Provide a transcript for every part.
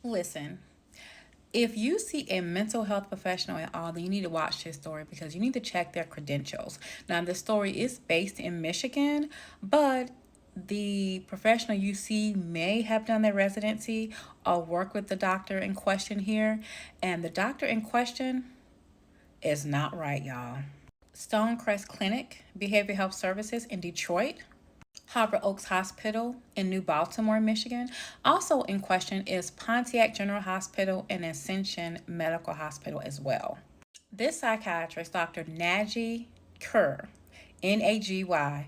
Listen, if you see a mental health professional at all, then you need to watch this story because you need to check their credentials. Now, the story is based in Michigan, but the professional you see may have done their residency or work with the doctor in question here, and the doctor in question is not right, y'all. Stonecrest Clinic Behavioral Health Services in Detroit, Harbor Oaks Hospital in New Baltimore, Michigan. Also in question is Pontiac General Hospital and Ascension Medical Hospital as well. This psychiatrist, Dr. Nagy Kerr, NagyKheir,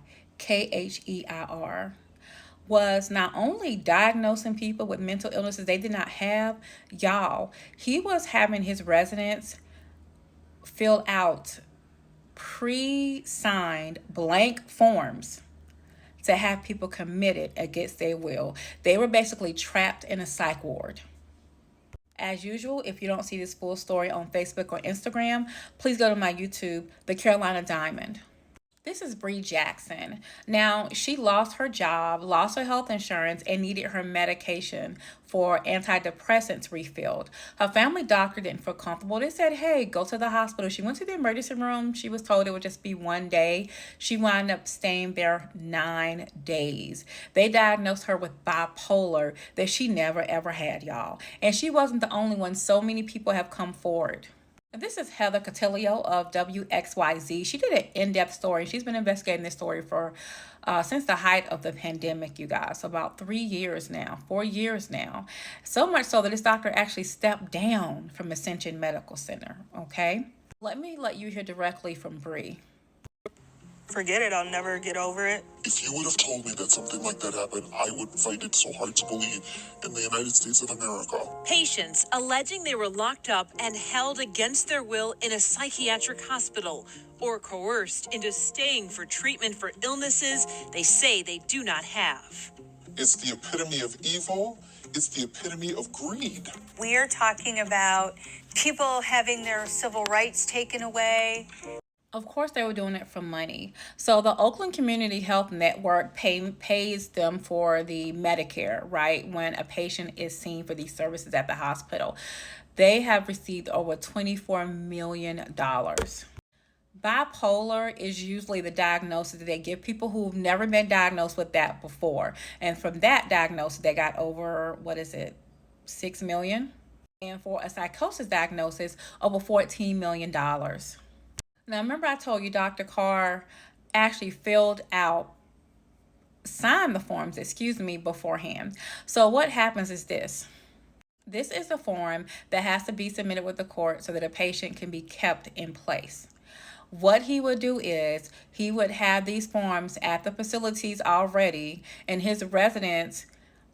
was not only diagnosing people with mental illnesses they did not have, y'all, he was having his residents fill out pre-signed blank forms to have people committed against their will. They were basically trapped in a psych ward. As usual, if you don't see this full story on Facebook or Instagram, please go to my YouTube, The Carolina Diamond. This is Bree Jackson. Now, she lost her job, lost her health insurance, and needed her medication for antidepressants refilled. Her family doctor didn't feel comfortable. They said, hey, go to the hospital. She went to the emergency room. She was told it would just be one day. She wound up staying there 9 days. They diagnosed her with bipolar that she never ever had, y'all. And she wasn't the only one. So many people have come forward. This is Heather Cotillo of WXYZ. She did an in-depth story. She's been investigating this story for since the height of the pandemic, you guys. So about 3 years now, 4 years now. So much so that this doctor actually stepped down from Ascension Medical Center, okay? Let me let you hear directly from Bree. Forget it, I'll never get over it. If you would have told me that something like that happened, I would find it so hard to believe in the United States of America. Patients alleging they were locked up and held against their will in a psychiatric hospital or coerced into staying for treatment for illnesses they say they do not have. It's the epitome of evil. It's the epitome of greed. We are talking about people having their civil rights taken away. Of course, they were doing it for money. So the Oakland Community Health Network pays them for the Medicare, right? When a patient is seen for these services at the hospital. They have received over $24 million. Bipolar is usually the diagnosis that they give people who've never been diagnosed with that before. And from that diagnosis, they got over, $6 million? And for a psychosis diagnosis, over $14 million. Now, remember I told you Dr. Carr actually signed the forms, beforehand. So what happens is this. This is a form that has to be submitted with the court so that a patient can be kept in place. What he would do is he would have these forms at the facilities already, and his residents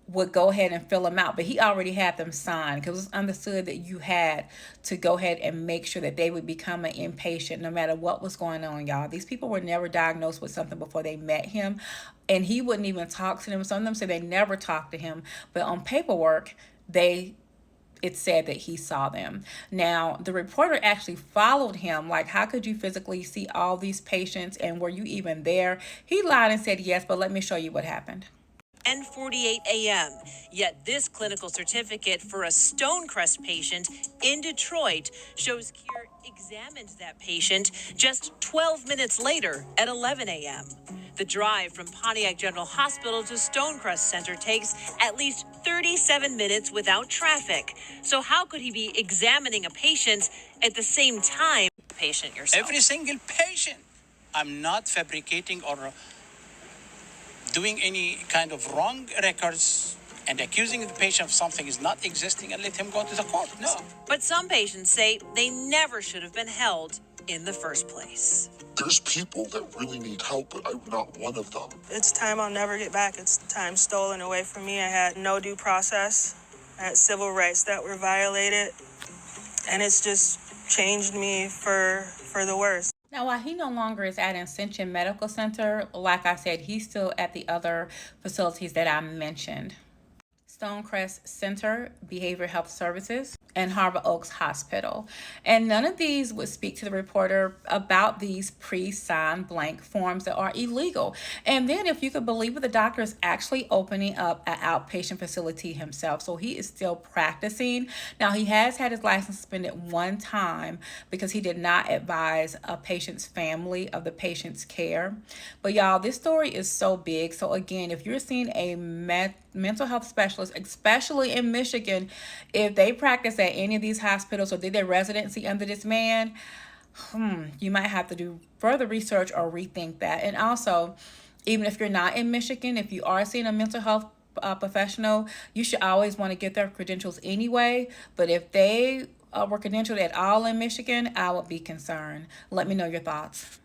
would go ahead and fill them out, but he already had them signed because it was understood that you had to go ahead and make sure that they would become an inpatient no matter what was going on, y'all. These people were never diagnosed with something before they met him, and he wouldn't even talk to them. Some of them said they never talked to him, but on paperwork, it said that he saw them. Now, the reporter actually followed him. Like, how could you physically see all these patients, and were you even there? He lied and said yes, but let me show you what happened. 10:48 a.m. Yet this clinical certificate for a Stonecrest patient in Detroit shows Keir examined that patient just 12 minutes later at 11 a.m. The drive from Pontiac General Hospital to Stonecrest Center takes at least 37 minutes without traffic. So how could he be examining a patient at the same time? Patient yourself. Every single patient. I'm not fabricating or doing any kind of wrong records and accusing the patient of something is not existing and let him go to the court. No. But some patients say they never should have been held in the first place. There's people that really need help, but I'm not one of them. It's time I'll never get back. It's time stolen away from me. I had no due process. I had civil rights that were violated. And it's just changed me for the worse. Now, while he no longer is at Ascension Medical Center, like I said, he's still at the other facilities that I mentioned. Stonecrest Center Behavioral Health Services, and Harbor Oaks Hospital. And none of these would speak to the reporter about these pre-signed blank forms that are illegal. And then, if you could believe it, the doctor is actually opening up an outpatient facility himself. So he is still practicing. Now, he has had his license suspended one time because he did not advise a patient's family of the patient's care. But y'all, this story is so big. So again, if you're seeing a mental health specialist, especially in Michigan, if they practice at any of these hospitals or did their residency under this man, you might have to do further research or rethink that. And also, even if you're not in Michigan, if you are seeing a mental health professional, you should always want to get their credentials anyway. But if they were credentialed at all in Michigan, I would be concerned. Let me know your thoughts.